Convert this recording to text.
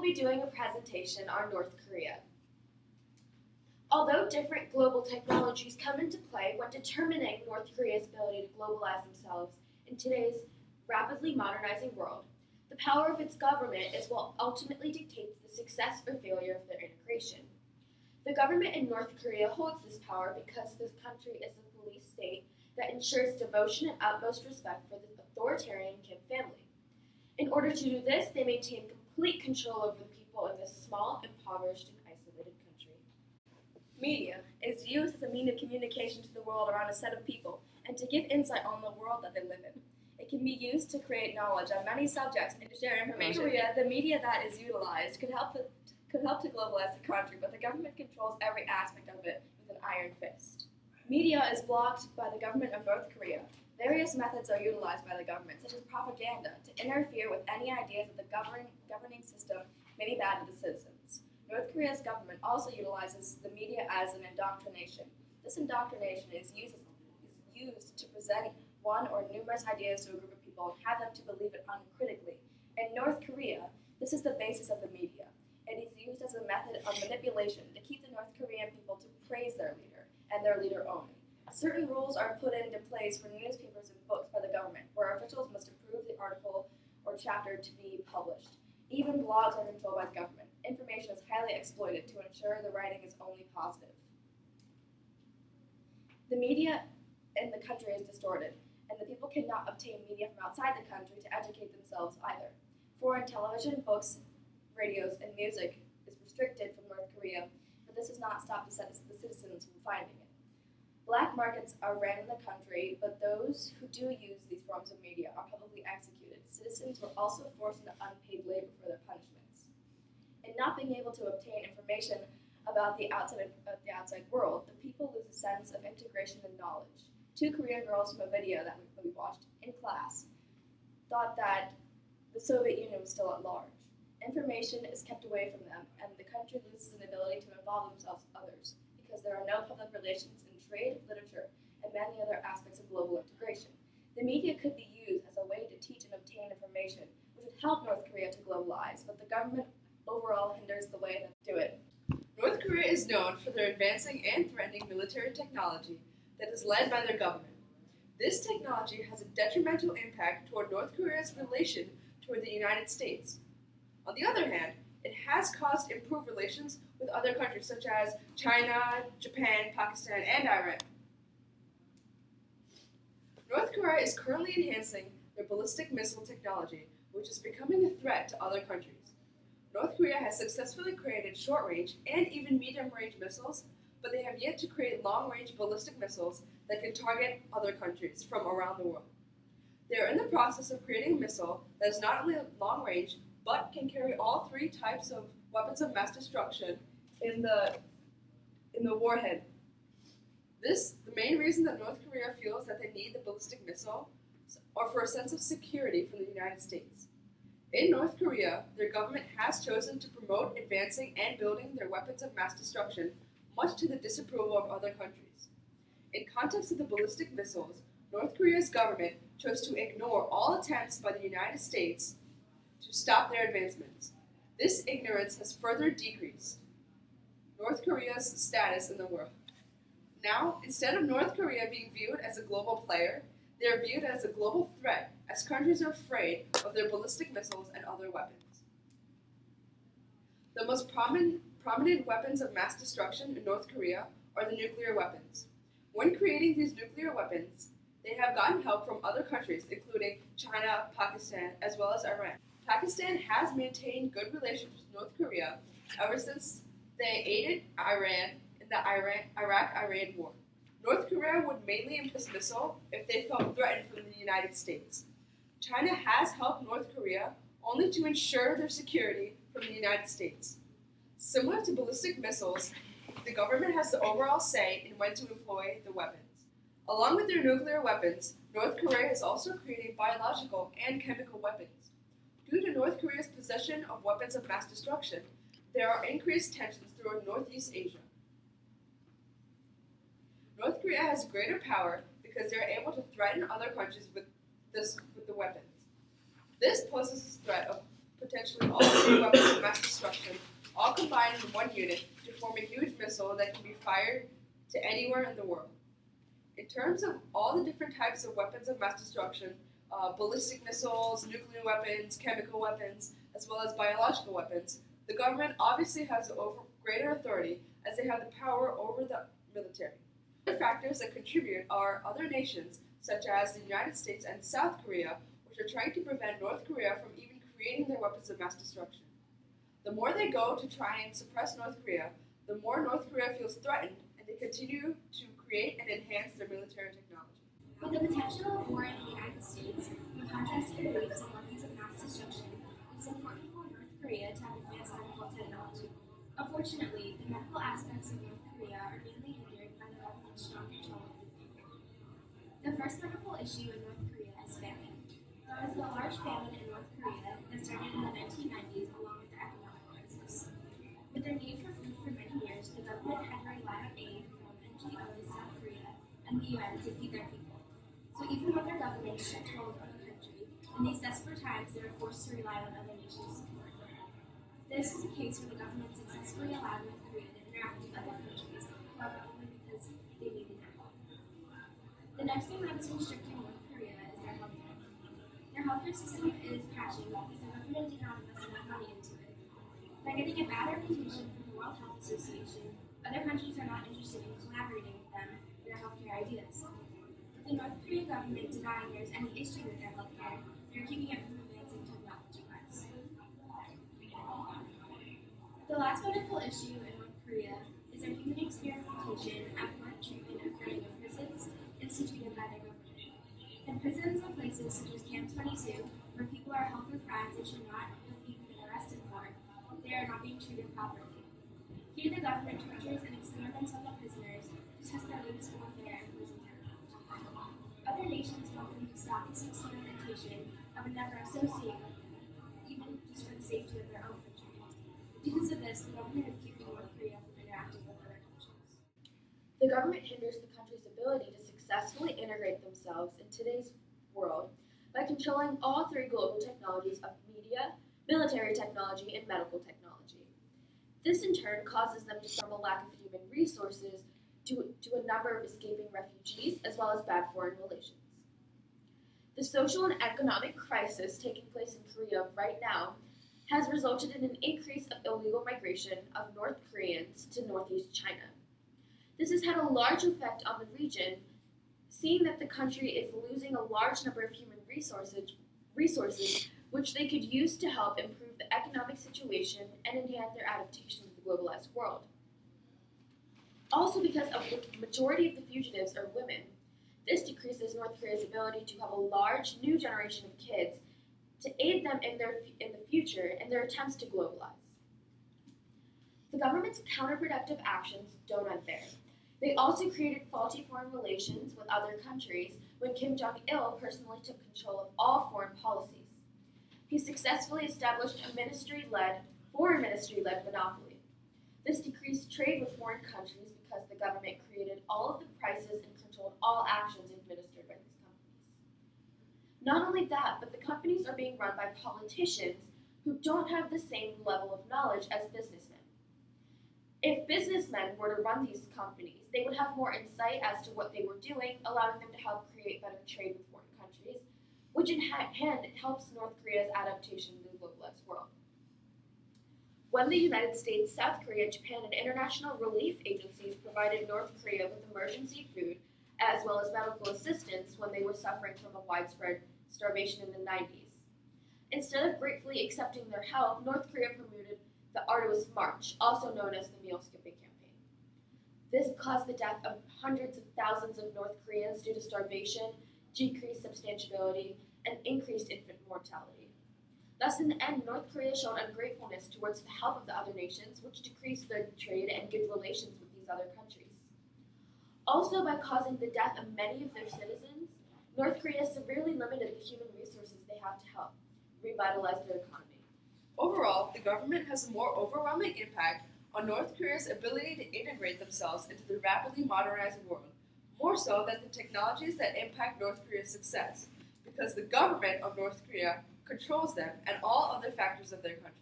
be doing a presentation on North Korea. Although different global technologies come into play when determining North Korea's ability to globalize themselves in today's rapidly modernizing world, the power of its government is what ultimately dictates the success or failure of their integration. The government in North Korea holds this power because the country is a police state that ensures devotion and utmost respect for the authoritarian Kim family. In order to do this, they maintain complete control over the people in this small, impoverished, and isolated country. Media is used as a means of communication to the world around a set of people and to give insight on the world that they live in. It can be used to create knowledge on many subjects and to share information. In Korea, the media that is utilized could help to globalize the country, but the government controls every aspect of it with an iron fist. Media is blocked by the government of North Korea. Various methods are utilized by the government, such as propaganda, to interfere with any ideas that the governing system may be bad to the citizens. North Korea's government also utilizes the media as an indoctrination. This indoctrination is used to present one or numerous ideas to a group of people and have them to believe it uncritically. In North Korea, this is the basis of the media. It is used as a method of manipulation to keep the North Korean people to praise their leader and their leader only. Certain rules are put into place for newspapers and books by the government, where officials must approve the article or chapter to be published. Even blogs are controlled by the government. Information is highly exploited to ensure the writing is only positive. The media in the country is distorted, and the people cannot obtain media from outside the country to educate themselves either. Foreign television, books, radios, and music is restricted from North Korea, but this does not stop the citizens from finding it. Black markets are ran in the country, but those who do use these forms of media are publicly executed. Citizens were also forced into unpaid labor for their punishments. In not being able to obtain information about the outside world, the people lose a sense of integration and knowledge. Two Korean girls from a video that we watched in class thought that the Soviet Union was still at large. Information is kept away from them, and the country loses an ability to involve themselves with others because there are no public relations in trade, literature, and many other aspects of global integration. The media could be used as a way to teach and obtain information, which would help North Korea to globalize, but the government overall hinders the way to do it. North Korea is known for their advancing and threatening military technology that is led by their government. This technology has a detrimental impact toward North Korea's relation toward the United States. On the other hand, it has caused improved relations with other countries such as China, Japan, Pakistan, and Iran. North Korea is currently enhancing their ballistic missile technology, which is becoming a threat to other countries. North Korea has successfully created short-range and even medium-range missiles, but they have yet to create long-range ballistic missiles that can target other countries from around the world. They are in the process of creating a missile that is not only long-range, but can carry all three types of weapons of mass destruction in the warhead. The main reason that North Korea feels that they need the ballistic missile are for a sense of security from the United States. In North Korea, their government has chosen to promote advancing and building their weapons of mass destruction, much to the disapproval of other countries. In context of the ballistic missiles, North Korea's government chose to ignore all attempts by the United States to stop their advancements. This ignorance has further decreased North Korea's status in the world. Now, instead of North Korea being viewed as a global player, they are viewed as a global threat as countries are afraid of their ballistic missiles and other weapons. The most prominent weapons of mass destruction in North Korea are the nuclear weapons. When creating these nuclear weapons, they have gotten help from other countries, including China, Pakistan, as well as Iran. Pakistan has maintained good relations with North Korea ever since they aided Iran in the Iraq-Iran war. North Korea would mainly use this missile if they felt threatened from the United States. China has helped North Korea only to ensure their security from the United States. Similar to ballistic missiles, the government has the overall say in when to employ the weapons. Along with their nuclear weapons, North Korea is also creating biological and chemical weapons. Due to North Korea's possession of weapons of mass destruction, there are increased tensions throughout Northeast Asia. North Korea has greater power because they are able to threaten other countries with the weapons. This poses a threat of potentially all three weapons of mass destruction all combined in one unit to form a huge missile that can be fired to anywhere in the world. In terms of all the different types of weapons of mass destruction, ballistic missiles, nuclear weapons, chemical weapons, as well as biological weapons, the government obviously has greater authority as they have the power over the military. Other factors that contribute are other nations, such as the United States and South Korea, which are trying to prevent North Korea from even creating their weapons of mass destruction. The more they go to try and suppress North Korea, the more North Korea feels threatened, and they continue to create and enhance their military technology. With the potential of war in the United States, in contrast to the beliefs of weapons of mass destruction, it's important for North Korea to have advanced medical technology. Unfortunately, the medical aspects of North Korea are mainly hindered by the government's strong control of the people. The first medical issue in North Korea is famine. There was a large famine in North Korea that started in the 1990s along with the economic crisis. With their need for food for many years, the government had to rely on aid from NGOs, South Korea, and the UN to feed their people. So even when their government shut hold on the country, in these desperate times they were forced to rely on other nations' support. This is a case where the government successfully allowed North Korea to interact with other countries, however only because they needed their help. The next thing that is restricting North Korea is their healthcare. Their healthcare system is crashing because the government did not invest enough money into it. By getting a bad reputation from the World Health Association, other countries are not interested in collaborating with them in their healthcare ideas. With the North Korean government denying there is any issue with their healthcare, they're keeping it from advancing technology-wise. The last medical issue in North Korea is their human experimentation and blood treatment occurring in prisons instituted by their government. In prisons and places such as Camp 22, where people are held for crimes they should not have even been arrested for, they are not being treated properly. Here the government tortures and experiments on the prisoners to test their latest warfare and prison technology. Other nations want them to stop this experimentation and would never associate with them, even just for the safety of their own country. Because of this, the government is keeping North Korea from interacting with other countries. The government hinders the country's ability to successfully integrate themselves in today's world by controlling all three global technologies of media, military technology, and medical technology. This in turn causes them to suffer a lack of human resources due to a number of escaping refugees as well as bad foreign relations. The social and economic crisis taking place in Korea right now has resulted in an increase of illegal migration of North Koreans to northeast China. This has had a large effect on the region, seeing that the country is losing a large number of human resources which they could use to help improve the economic situation and enhance their adaptation to the globalized world. Also, because the majority of the fugitives are women, this decreases North Korea's ability to have a large new generation of kids to aid them in the future in their attempts to globalize. The government's counterproductive actions don't end there. They also created faulty foreign relations with other countries when Kim Jong-il personally took control of all foreign policies. He successfully established a foreign ministry-led monopoly. This decreased trade with foreign countries because the government created all of the prices and controlled all actions administered by these companies. Not only that, but the companies are being run by politicians who don't have the same level of knowledge as businessmen. If businessmen were to run these companies, they would have more insight as to what they were doing, allowing them to help create better trade with foreign countries, which in hand helps North Korea's adaptation to the globalized world. When the United States, South Korea, Japan, and international relief agencies provided North Korea with emergency food as well as medical assistance when they were suffering from a widespread starvation in the 90s. Instead of gratefully accepting their help, North Korea promoted the Arduous March, also known as the Meal Skipping Campaign. This caused the death of hundreds of thousands of North Koreans due to starvation, decreased substantiability, and increased infant mortality. Thus, in the end, North Korea showed ungratefulness towards the help of the other nations, which decreased their trade and good relations with these other countries. Also, by causing the death of many of their citizens, North Korea severely limited the human resources they have to help revitalize their economy. Overall, the government has a more overwhelming impact on North Korea's ability to integrate themselves into the rapidly modernizing world, more so than the technologies that impact North Korea's success, because the government of North Korea controls them and all other factors of their country.